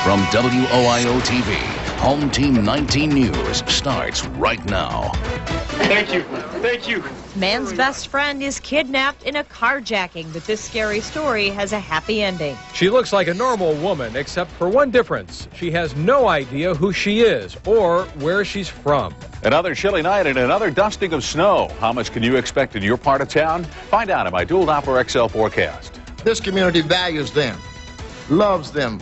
From WOIO TV, Home Team 19 News starts right now. Thank you. Thank you. Man's best friend is kidnapped in a carjacking, but this scary story has a happy ending. She looks like a normal woman, except for one difference. She has no idea who she is or where she's from. Another chilly night and another dusting of snow. How much can you expect in your part of town? Find out in my Dual Doppler XL forecast. This community values them, loves them,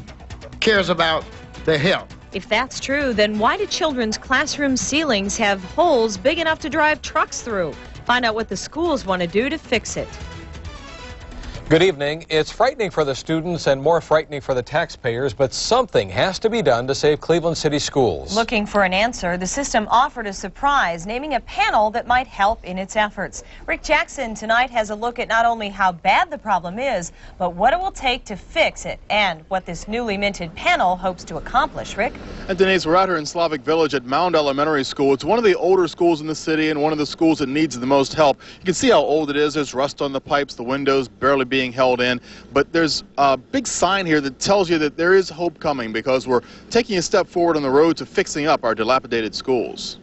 cares about their health. If that's true, then why do children's classroom ceilings have holes big enough to drive trucks through? Find out what the schools want to do to fix it. Good evening. It's frightening for the students and more frightening for the taxpayers, but something has to be done to save Cleveland City schools. Looking for an answer, the system offered a surprise, naming a panel that might help in its efforts. Rick Jackson tonight has a look at not only how bad the problem is, but what it will take to fix it and what this newly minted panel hopes to accomplish. Rick? And Denise, we're out here in Slavic Village at Mound Elementary School. It's one of the older schools in the city and one of the schools that needs the most help. You can see how old it is. There's rust on the pipes, the windows barely being held in, but there's a big sign here that tells you that there is hope coming because we're taking a step forward on the road to fixing up our dilapidated schools.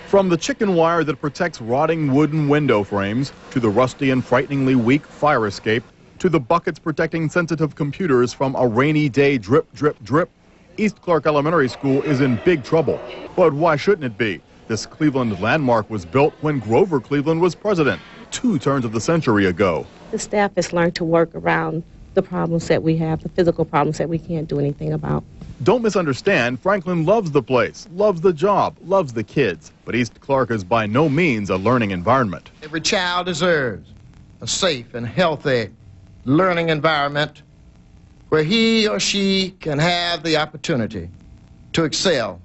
From the chicken wire that protects rotting wooden window frames to the rusty and frighteningly weak fire escape to the buckets protecting sensitive computers from a rainy day drip, drip, drip, East Clark Elementary School is in big trouble. But why shouldn't it be? This Cleveland landmark was built when Grover Cleveland was president 2 turns of the century ago. The staff has learned to work around the problems that we have, the physical problems that we can't do anything about. Don't misunderstand, Franklin loves the place, loves the job, loves the kids. But East Clark is by no means a learning environment. Every child deserves a safe and healthy learning environment where he or she can have the opportunity to excel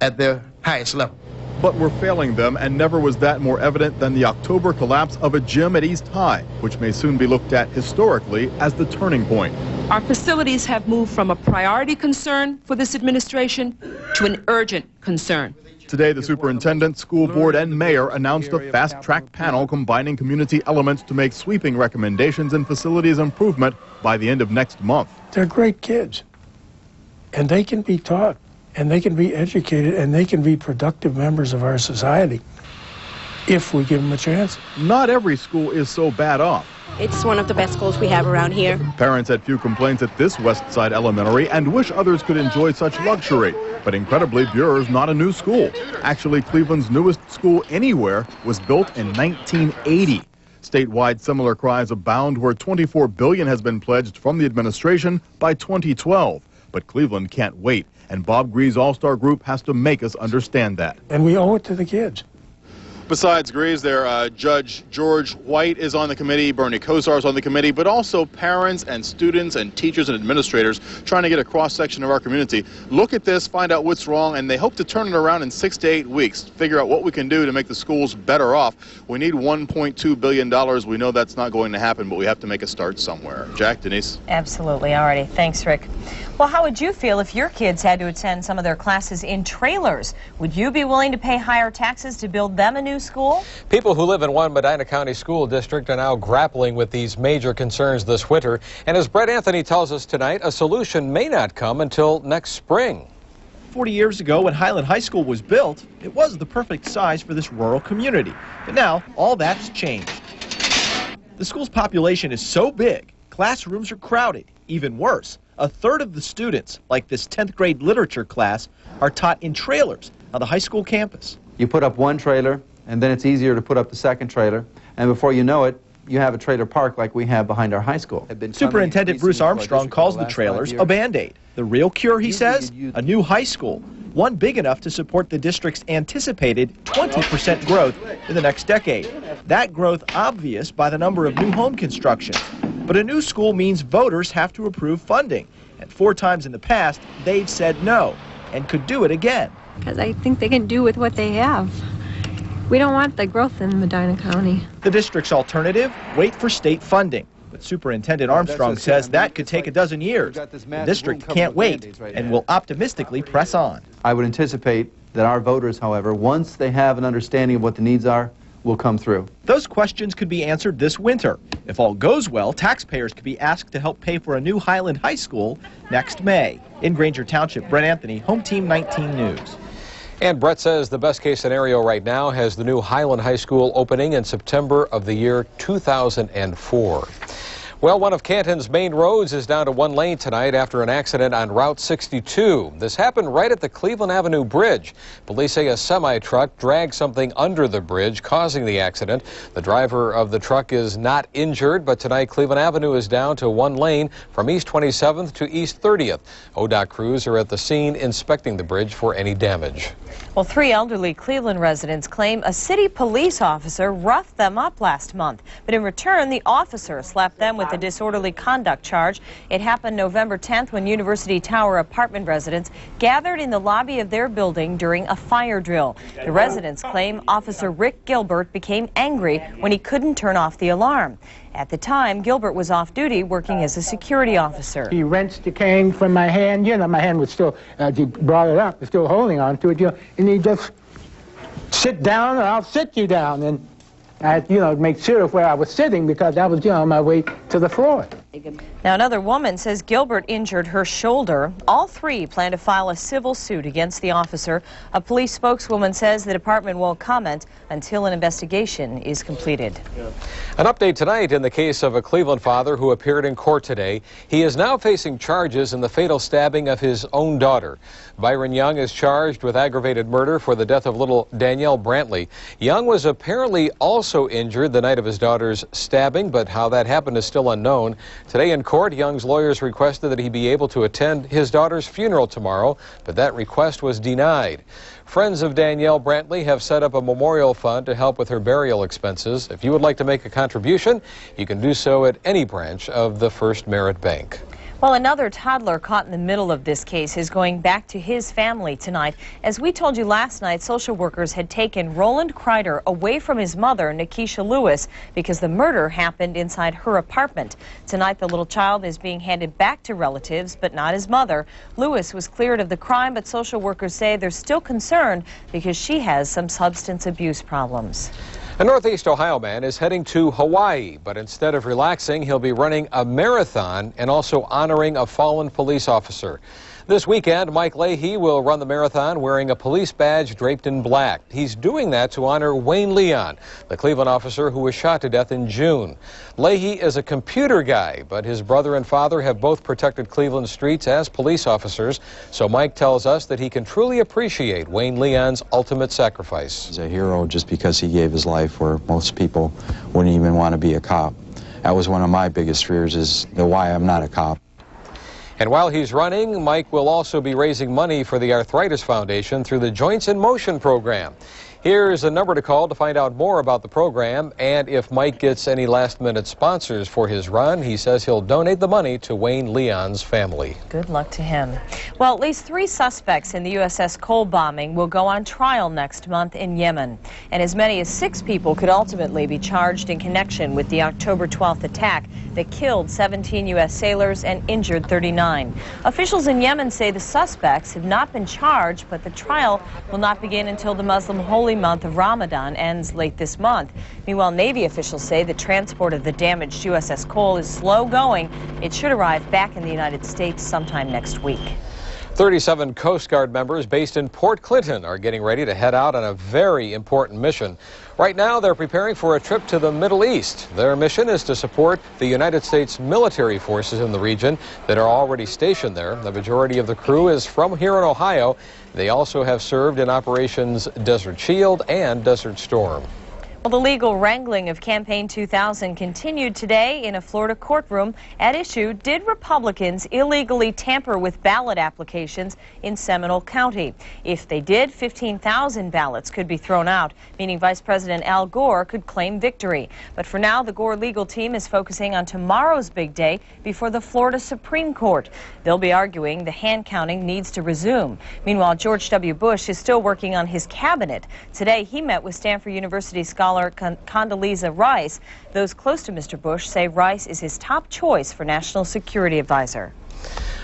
at their highest level. But we're failing them, and never was that more evident than the October collapse of a gym at East High, which may soon be looked at historically as the turning point. Our facilities have moved from a priority concern for this administration to an urgent concern. Today, the superintendent, school board, and mayor announced a fast-track panel combining community elements to make sweeping recommendations and facilities improvement by the end of next month. They're great kids, and they can be taught, and they can be educated, and they can be productive members of our society if we give them a chance. Not every school is so bad off. It's one of the best schools we have around here. Parents had few complaints at this West Side Elementary and wish others could enjoy such luxury. But incredibly, Bure's not a new school. Actually, Cleveland's newest school anywhere was built in 1980. Statewide, similar cries abound where $24 billion has been pledged from the administration by 2012. But Cleveland can't wait, and Bob Gree's All-Star Group has to make us understand that. And we owe it to the kids. Besides Greaves there, Judge George White is on the committee, Bernie Kosar is on the committee, but also parents and students and teachers and administrators trying to get a cross-section of our community. Look at this, find out what's wrong, and they hope to turn it around in 6 to 8 weeks, figure out what we can do to make the schools better off. We need $1.2 billion. We know that's not going to happen, but we have to make a start somewhere. Jack, Denise? Absolutely. Alrighty. Thanks, Rick. Well, how would you feel if your kids had to attend some of their classes in trailers? Would you be willing to pay higher taxes to build them a new school? People who live in one Medina County school district are now grappling with these major concerns this winter. And as Brett Anthony tells us tonight, a solution may not come until next spring. 40 years ago, when Highland High School was built, it was the perfect size for this rural community. But now, all that's changed. The school's population is so big, classrooms are crowded. Even worse, a third of the students, like this 10th grade literature class, are taught in trailers on the high school campus. You put up one trailer, and then it's easier to put up the second trailer, and before you know it, you have a trailer park like we have behind our high school. Superintendent Bruce Armstrong calls the trailers a Band-Aid. The real cure, he says, a new high school, one big enough to support the district's anticipated 20% growth in the next decade. That growth obvious by the number of new home constructions. But a new school means voters have to approve funding. And 4 times in the past, they've said no, and could do it again. Because I think they can do with what they have. We don't want the growth in Medina County. The district's alternative, wait for state funding. But Superintendent Armstrong says that could take a dozen years. The district can't wait and will optimistically press on. I would anticipate that our voters, however, once they have an understanding of what the needs are, will come through. Those questions could be answered this winter. If all goes well, taxpayers could be asked to help pay for a new Highland High School next May. In Granger Township, Brett Anthony, Home Team 19 News. And Brett says the best case scenario right now has the new Highland High School opening in September of the year 2004. Well, one of Canton's main roads is down to one lane tonight after an accident on Route 62. This happened right at the Cleveland Avenue Bridge. Police say a semi-truck dragged something under the bridge, causing the accident. The driver of the truck is not injured, but tonight Cleveland Avenue is down to one lane from East 27th to East 30th. ODOT crews are at the scene inspecting the bridge for any damage. Well, 3 elderly Cleveland residents claim a city police officer roughed them up last month. But in return, the officer slapped them with a disorderly conduct charge. It happened November 10th when University Tower apartment residents gathered in the lobby of their building during a fire drill. The residents claim Officer Rick Gilbert became angry when he couldn't turn off the alarm. At the time, Gilbert was off duty working as a security officer. He wrenched the cane from my hand. You know, my hand was still, as he brought it up, was still holding on to it, you know, and he just, sit down or I'll sit you down. And I had, you know, make sure of where I was sitting because I was, you know, on my way to the floor. Now, another woman says Gilbert injured her shoulder. All 3 plan to file a civil suit against the officer. A police spokeswoman says the department won't comment until an investigation is completed. An update tonight in the case of a Cleveland father who appeared in court today. He is now facing charges in the fatal stabbing of his own daughter. Byron Young is charged with aggravated murder for the death of little Danielle Brantley. Young was apparently also injured the night of his daughter's stabbing, but how that happened is still unknown. Today in court, Young's lawyers requested that he be able to attend his daughter's funeral tomorrow, but that request was denied. Friends of Danielle Brantley have set up a memorial fund to help with her burial expenses. If you would like to make a contribution, you can do so at any branch of the First Merit Bank. Well, another toddler caught in the middle of this case is going back to his family tonight. As we told you last night, social workers had taken Roland Kreider away from his mother, Nikisha Lewis, because the murder happened inside her apartment. Tonight, the little child is being handed back to relatives, but not his mother. Lewis was cleared of the crime, but social workers say they're still concerned because she has some substance abuse problems. A Northeast Ohio man is heading to Hawaii, but instead of relaxing, he'll be running a marathon and also honoring a fallen police officer. This weekend, Mike Leahy will run the marathon wearing a police badge draped in black. He's doing that to honor Wayne Leon, the Cleveland officer who was shot to death in June. Leahy is a computer guy, but his brother and father have both protected Cleveland streets as police officers. So Mike tells us that he can truly appreciate Wayne Leon's ultimate sacrifice. He's a hero just because he gave his life where most people wouldn't even want to be a cop. That was one of my biggest fears, is why I'm not a cop. And while he's running, Mike will also be raising money for the Arthritis Foundation through the Joints in Motion program. Here's a number to call to find out more about the program, and if Mike gets any last-minute sponsors for his run, he says he'll donate the money to Wayne Leon's family. Good luck to him. Well, at least 3 suspects in the USS Cole bombing will go on trial next month in Yemen, and as many as 6 people could ultimately be charged in connection with the October 12th attack that killed 17 U.S. sailors and injured 39. Officials in Yemen say the suspects have not been charged, but the trial will not begin until the Muslim holy month of Ramadan ends late this month. Meanwhile, Navy officials say the transport of the damaged USS Cole is slow going. It should arrive back in the United States sometime next week. 37 Coast Guard members based in Port Clinton are getting ready to head out on a very important mission. Right now, they're preparing for a trip to the Middle East. Their mission is to support the United States military forces in the region that are already stationed there. The majority of the crew is from here in Ohio. They also have served in Operations Desert Shield and Desert Storm. Well, the legal wrangling of Campaign 2000 continued today in a Florida courtroom. At issue, did Republicans illegally tamper with ballot applications in Seminole County? If they did, 15,000 ballots could be thrown out, meaning Vice President Al Gore could claim victory. But for now, the Gore legal team is focusing on tomorrow's big day before the Florida Supreme Court. They'll be arguing the hand counting needs to resume. Meanwhile, George W. Bush is still working on his cabinet. Today, he met with Stanford University scholar Condoleezza Rice. Those close to Mr. Bush say Rice is his top choice for National Security Advisor.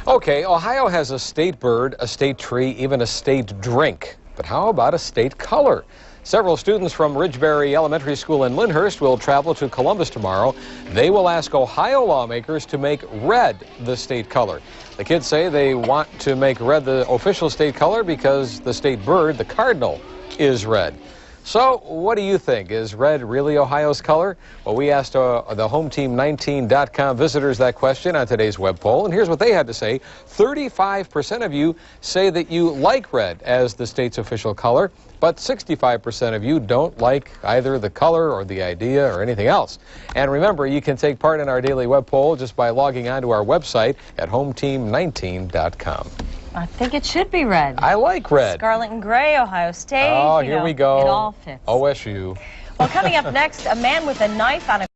Okay, Ohio has a state bird, a state tree, even a state drink. But how about a state color? Several students from Ridgeberry Elementary School in Lyndhurst will travel to Columbus tomorrow. They will ask Ohio lawmakers to make red the state color. The kids say they want to make red the official state color because the state bird, the cardinal, is red. So, what do you think? Is red really Ohio's color? Well, we asked the Hometeam19.com visitors that question on today's web poll, and here's what they had to say. 35% of you say that you like red as the state's official color, but 65% of you don't like either the color or the idea or anything else. And remember, you can take part in our daily web poll just by logging on to our website at Hometeam19.com. I think it should be red. I like red. Scarlet and gray, Ohio State. Oh, here we go. It all fits. OSU. Well, coming up next, a man with a knife on a